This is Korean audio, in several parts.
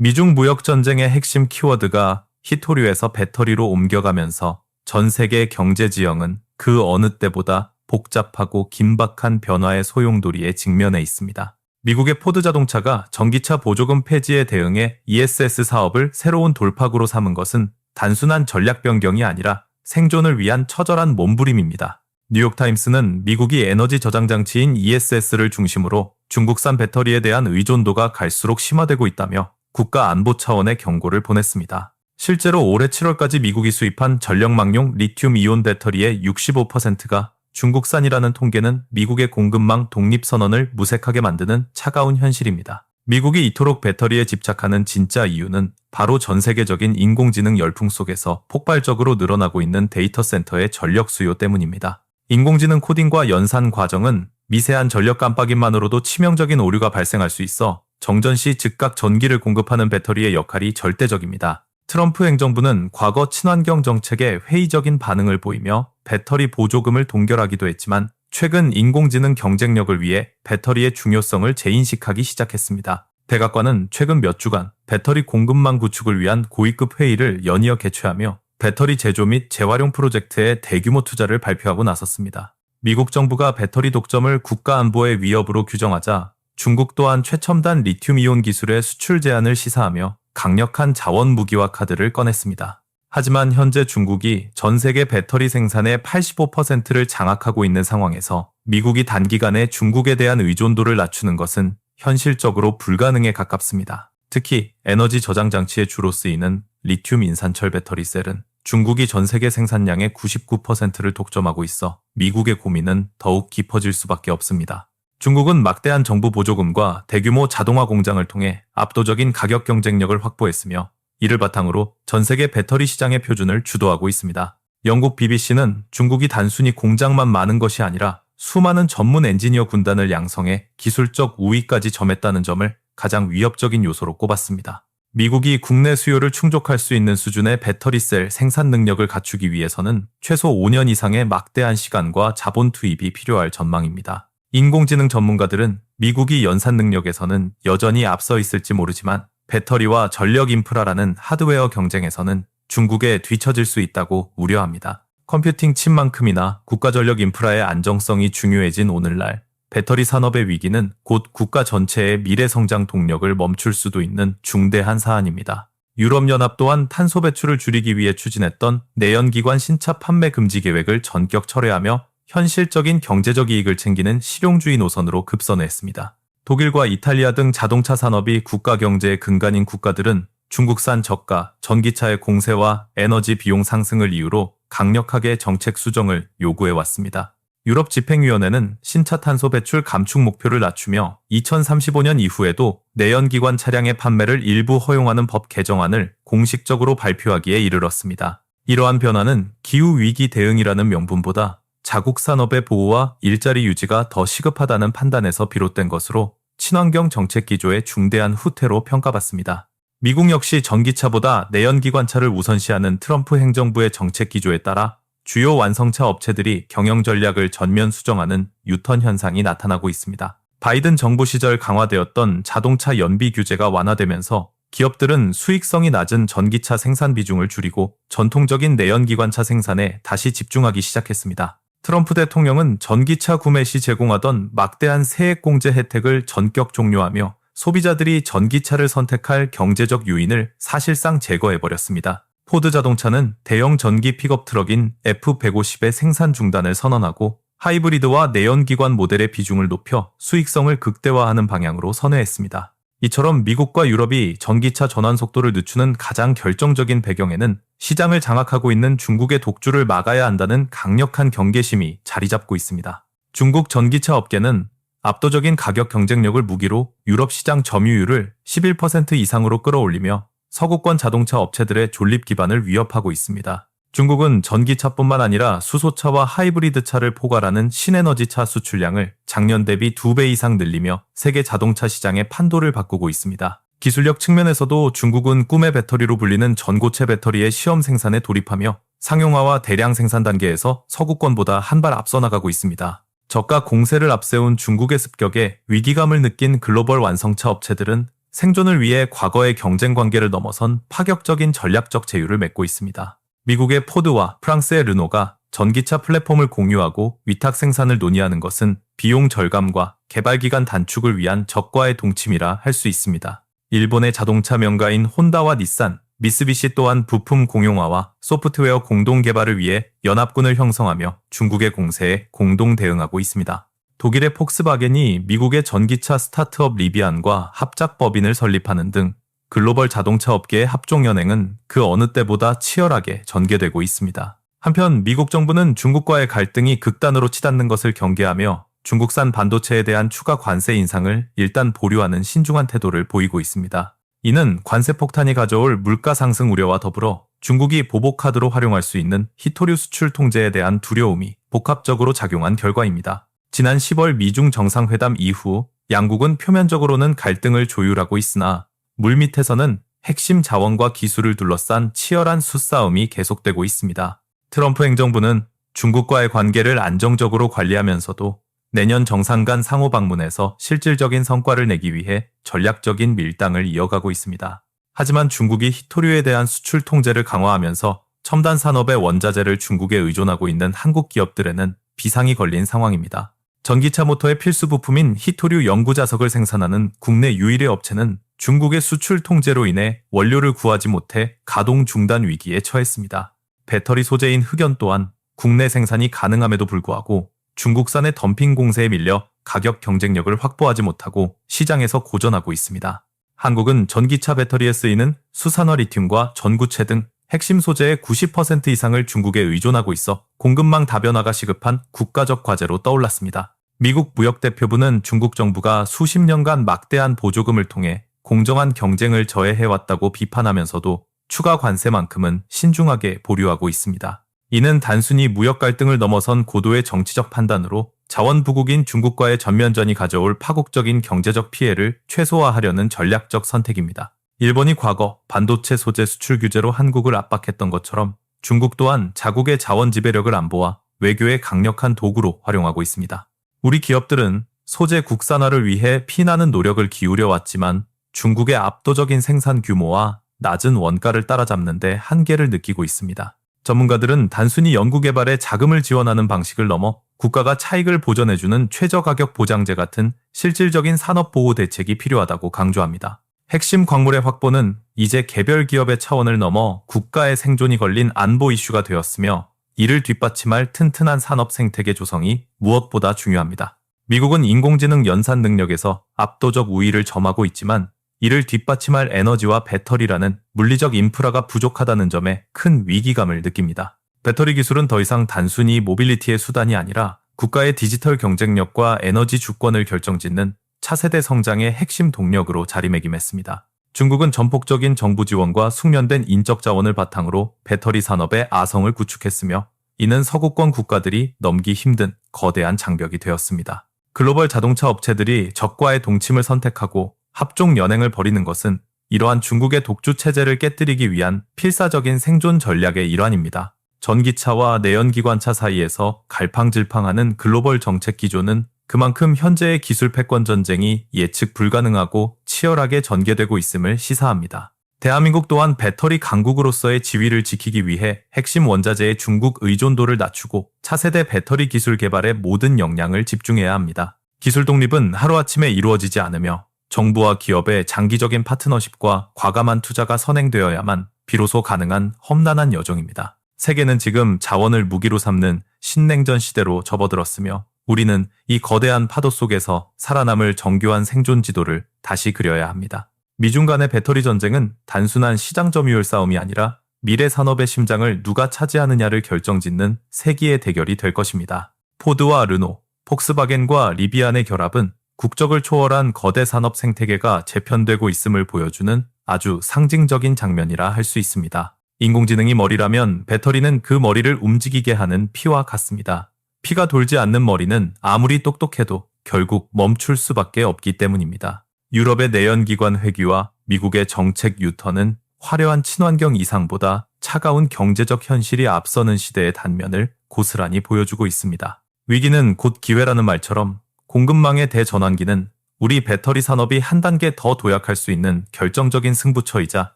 미중 무역 전쟁의 핵심 키워드가 희토류에서 배터리로 옮겨가면서 전 세계 경제 지형은 그 어느 때보다 복잡하고 긴박한 변화의 소용돌이에 직면해 있습니다. 미국의 포드 자동차가 전기차 보조금 폐지에 대응해 ESS 사업을 새로운 돌파구로 삼은 것은 단순한 전략 변경이 아니라 생존을 위한 처절한 몸부림입니다. 뉴욕타임스는 미국이 에너지 저장 장치인 ESS를 중심으로 중국산 배터리에 대한 의존도가 갈수록 심화되고 있다며 국가 안보 차원의 경고를 보냈습니다. 실제로 올해 7월까지 미국이 수입한 전력망용 리튬 이온 배터리의 65%가 중국산이라는 통계는 미국의 공급망 독립선언을 무색하게 만드는 차가운 현실입니다. 미국이 이토록 배터리에 집착하는 진짜 이유는 바로 전 세계적인 인공지능 열풍 속에서 폭발적으로 늘어나고 있는 데이터 센터의 전력 수요 때문입니다. 인공지능 코딩과 연산 과정은 미세한 전력 깜빡임만으로도 치명적인 오류가 발생할 수 있어 정전 시 즉각 전기를 공급하는 배터리의 역할이 절대적입니다. 트럼프 행정부는 과거 친환경 정책에 회의적인 반응을 보이며 배터리 보조금을 동결하기도 했지만 최근 인공지능 경쟁력을 위해 배터리의 중요성을 재인식하기 시작했습니다. 백악관은 최근 몇 주간 배터리 공급망 구축을 위한 고위급 회의를 연이어 개최하며 배터리 제조 및 재활용 프로젝트에 대규모 투자를 발표하고 나섰습니다. 미국 정부가 배터리 독점을 국가 안보의 위협으로 규정하자 중국 또한 최첨단 리튬이온 기술의 수출 제한을 시사하며 강력한 자원 무기화 카드를 꺼냈습니다. 하지만 현재 중국이 전 세계 배터리 생산의 85%를 장악하고 있는 상황에서 미국이 단기간에 중국에 대한 의존도를 낮추는 것은 현실적으로 불가능에 가깝습니다. 특히 에너지 저장 장치에 주로 쓰이는 리튬 인산철 배터리 셀은 중국이 전 세계 생산량의 99%를 독점하고 있어 미국의 고민은 더욱 깊어질 수밖에 없습니다. 중국은 막대한 정부 보조금과 대규모 자동화 공장을 통해 압도적인 가격 경쟁력을 확보했으며 이를 바탕으로 전 세계 배터리 시장의 표준을 주도하고 있습니다. 영국 BBC는 중국이 단순히 공장만 많은 것이 아니라 수많은 전문 엔지니어 군단을 양성해 기술적 우위까지 점했다는 점을 가장 위협적인 요소로 꼽았습니다. 미국이 국내 수요를 충족할 수 있는 수준의 배터리셀 생산 능력을 갖추기 위해서는 최소 5년 이상의 막대한 시간과 자본 투입이 필요할 전망입니다. 인공지능 전문가들은 미국이 연산 능력에서는 여전히 앞서 있을지 모르지만 배터리와 전력 인프라라는 하드웨어 경쟁에서는 중국에 뒤처질 수 있다고 우려합니다. 컴퓨팅 칩만큼이나 국가 전력 인프라의 안정성이 중요해진 오늘날 배터리 산업의 위기는 곧 국가 전체의 미래 성장 동력을 멈출 수도 있는 중대한 사안입니다. 유럽연합 또한 탄소 배출을 줄이기 위해 추진했던 내연기관 신차 판매 금지 계획을 전격 철회하며 현실적인 경제적 이익을 챙기는 실용주의 노선으로 급선회했습니다. 독일과 이탈리아 등 자동차 산업이 국가 경제의 근간인 국가들은 중국산 저가, 전기차의 공세와 에너지 비용 상승을 이유로 강력하게 정책 수정을 요구해왔습니다. 유럽 집행위원회는 신차 탄소 배출 감축 목표를 낮추며 2035년 이후에도 내연기관 차량의 판매를 일부 허용하는 법 개정안을 공식적으로 발표하기에 이르렀습니다. 이러한 변화는 기후위기 대응이라는 명분보다 자국 산업의 보호와 일자리 유지가 더 시급하다는 판단에서 비롯된 것으로 친환경 정책 기조의 중대한 후퇴로 평가받습니다. 미국 역시 전기차보다 내연기관차를 우선시하는 트럼프 행정부의 정책 기조에 따라 주요 완성차 업체들이 경영 전략을 전면 수정하는 유턴 현상이 나타나고 있습니다. 바이든 정부 시절 강화되었던 자동차 연비 규제가 완화되면서 기업들은 수익성이 낮은 전기차 생산 비중을 줄이고 전통적인 내연기관차 생산에 다시 집중하기 시작했습니다. 트럼프 대통령은 전기차 구매 시 제공하던 막대한 세액공제 혜택을 전격 종료하며 소비자들이 전기차를 선택할 경제적 요인을 사실상 제거해버렸습니다. 포드 자동차는 대형 전기 픽업 트럭인 F150의 생산 중단을 선언하고 하이브리드와 내연기관 모델의 비중을 높여 수익성을 극대화하는 방향으로 선회했습니다. 이처럼 미국과 유럽이 전기차 전환 속도를 늦추는 가장 결정적인 배경에는 시장을 장악하고 있는 중국의 독주를 막아야 한다는 강력한 경계심이 자리 잡고 있습니다. 중국 전기차 업계는 압도적인 가격 경쟁력을 무기로 유럽 시장 점유율을 11% 이상으로 끌어올리며 서구권 자동차 업체들의 존립 기반을 위협하고 있습니다. 중국은 전기차뿐만 아니라 수소차와 하이브리드차를 포괄하는 신에너지차 수출량을 작년 대비 2배 이상 늘리며 세계 자동차 시장의 판도를 바꾸고 있습니다. 기술력 측면에서도 중국은 꿈의 배터리로 불리는 전고체 배터리의 시험 생산에 돌입하며 상용화와 대량 생산 단계에서 서구권보다 한 발 앞서 나가고 있습니다. 저가 공세를 앞세운 중국의 습격에 위기감을 느낀 글로벌 완성차 업체들은 생존을 위해 과거의 경쟁 관계를 넘어선 파격적인 전략적 제휴를 맺고 있습니다. 미국의 포드와 프랑스의 르노가 전기차 플랫폼을 공유하고 위탁 생산을 논의하는 것은 비용 절감과 개발 기간 단축을 위한 적과의 동침이라 할 수 있습니다. 일본의 자동차 명가인 혼다와 닛산, 미쓰비시 또한 부품 공용화와 소프트웨어 공동 개발을 위해 연합군을 형성하며 중국의 공세에 공동 대응하고 있습니다. 독일의 폭스바겐이 미국의 전기차 스타트업 리비안과 합작 법인을 설립하는 등 글로벌 자동차 업계의 합종연행은 그 어느 때보다 치열하게 전개되고 있습니다. 한편 미국 정부는 중국과의 갈등이 극단으로 치닫는 것을 경계하며 중국산 반도체에 대한 추가 관세 인상을 일단 보류하는 신중한 태도를 보이고 있습니다. 이는 관세 폭탄이 가져올 물가 상승 우려와 더불어 중국이 보복카드로 활용할 수 있는 히토류 수출 통제에 대한 두려움이 복합적으로 작용한 결과입니다. 지난 10월 미중 정상회담 이후 양국은 표면적으로는 갈등을 조율하고 있으나 물밑에서는 핵심 자원과 기술을 둘러싼 치열한 수싸움이 계속되고 있습니다. 트럼프 행정부는 중국과의 관계를 안정적으로 관리하면서도 내년 정상 간 상호 방문에서 실질적인 성과를 내기 위해 전략적인 밀당을 이어가고 있습니다. 하지만 중국이 히토류에 대한 수출 통제를 강화하면서 첨단 산업의 원자재를 중국에 의존하고 있는 한국 기업들에는 비상이 걸린 상황입니다. 전기차 모터의 필수 부품인 히토류 연구 자석을 생산하는 국내 유일의 업체는 중국의 수출 통제로 인해 원료를 구하지 못해 가동 중단 위기에 처했습니다. 배터리 소재인 흑연 또한 국내 생산이 가능함에도 불구하고 중국산의 덤핑 공세에 밀려 가격 경쟁력을 확보하지 못하고 시장에서 고전하고 있습니다. 한국은 전기차 배터리에 쓰이는 수산화 리튬과 전구체 등 핵심 소재의 90% 이상을 중국에 의존하고 있어 공급망 다변화가 시급한 국가적 과제로 떠올랐습니다. 미국 무역대표부는 중국 정부가 수십 년간 막대한 보조금을 통해 공정한 경쟁을 저해해왔다고 비판하면서도 추가 관세만큼은 신중하게 보류하고 있습니다. 이는 단순히 무역 갈등을 넘어선 고도의 정치적 판단으로 자원 부국인 중국과의 전면전이 가져올 파국적인 경제적 피해를 최소화하려는 전략적 선택입니다. 일본이 과거 반도체 소재 수출 규제로 한국을 압박했던 것처럼 중국 또한 자국의 자원 지배력을 안보와 외교의 강력한 도구로 활용하고 있습니다. 우리 기업들은 소재 국산화를 위해 피나는 노력을 기울여 왔지만 중국의 압도적인 생산 규모와 낮은 원가를 따라잡는 데 한계를 느끼고 있습니다. 전문가들은 단순히 연구개발에 자금을 지원하는 방식을 넘어 국가가 차익을 보전해주는 최저가격 보장제 같은 실질적인 산업보호 대책이 필요하다고 강조합니다. 핵심 광물의 확보는 이제 개별 기업의 차원을 넘어 국가의 생존이 걸린 안보 이슈가 되었으며 이를 뒷받침할 튼튼한 산업 생태계 조성이 무엇보다 중요합니다. 미국은 인공지능 연산 능력에서 압도적 우위를 점하고 있지만 이를 뒷받침할 에너지와 배터리라는 물리적 인프라가 부족하다는 점에 큰 위기감을 느낍니다. 배터리 기술은 더 이상 단순히 모빌리티의 수단이 아니라 국가의 디지털 경쟁력과 에너지 주권을 결정짓는 차세대 성장의 핵심 동력으로 자리매김했습니다. 중국은 전폭적인 정부 지원과 숙련된 인적 자원을 바탕으로 배터리 산업의 아성을 구축했으며 이는 서구권 국가들이 넘기 힘든 거대한 장벽이 되었습니다. 글로벌 자동차 업체들이 적과의 동침을 선택하고 합종 연행을 벌이는 것은 이러한 중국의 독주 체제를 깨뜨리기 위한 필사적인 생존 전략의 일환입니다. 전기차와 내연기관차 사이에서 갈팡질팡하는 글로벌 정책 기조는 그만큼 현재의 기술 패권 전쟁이 예측 불가능하고 치열하게 전개되고 있음을 시사합니다. 대한민국 또한 배터리 강국으로서의 지위를 지키기 위해 핵심 원자재의 중국 의존도를 낮추고 차세대 배터리 기술 개발에 모든 역량을 집중해야 합니다. 기술 독립은 하루아침에 이루어지지 않으며 정부와 기업의 장기적인 파트너십과 과감한 투자가 선행되어야만 비로소 가능한 험난한 여정입니다. 세계는 지금 자원을 무기로 삼는 신냉전 시대로 접어들었으며 우리는 이 거대한 파도 속에서 살아남을 정교한 생존 지도를 다시 그려야 합니다. 미중 간의 배터리 전쟁은 단순한 시장 점유율 싸움이 아니라 미래 산업의 심장을 누가 차지하느냐를 결정짓는 세기의 대결이 될 것입니다. 포드와 르노, 폭스바겐과 리비안의 결합은 국적을 초월한 거대 산업 생태계가 재편되고 있음을 보여주는 아주 상징적인 장면이라 할 수 있습니다. 인공지능이 머리라면 배터리는 그 머리를 움직이게 하는 피와 같습니다. 피가 돌지 않는 머리는 아무리 똑똑해도 결국 멈출 수밖에 없기 때문입니다. 유럽의 내연기관 회귀와 미국의 정책 유턴은 화려한 친환경 이상보다 차가운 경제적 현실이 앞서는 시대의 단면을 고스란히 보여주고 있습니다. 위기는 곧 기회라는 말처럼 공급망의 대전환기는 우리 배터리 산업이 한 단계 더 도약할 수 있는 결정적인 승부처이자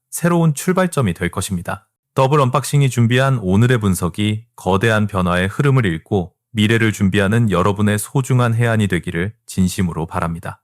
새로운 출발점이 될 것입니다. 더블 언박싱이 준비한 오늘의 분석이 거대한 변화의 흐름을 읽고 미래를 준비하는 여러분의 소중한 해안이 되기를 진심으로 바랍니다.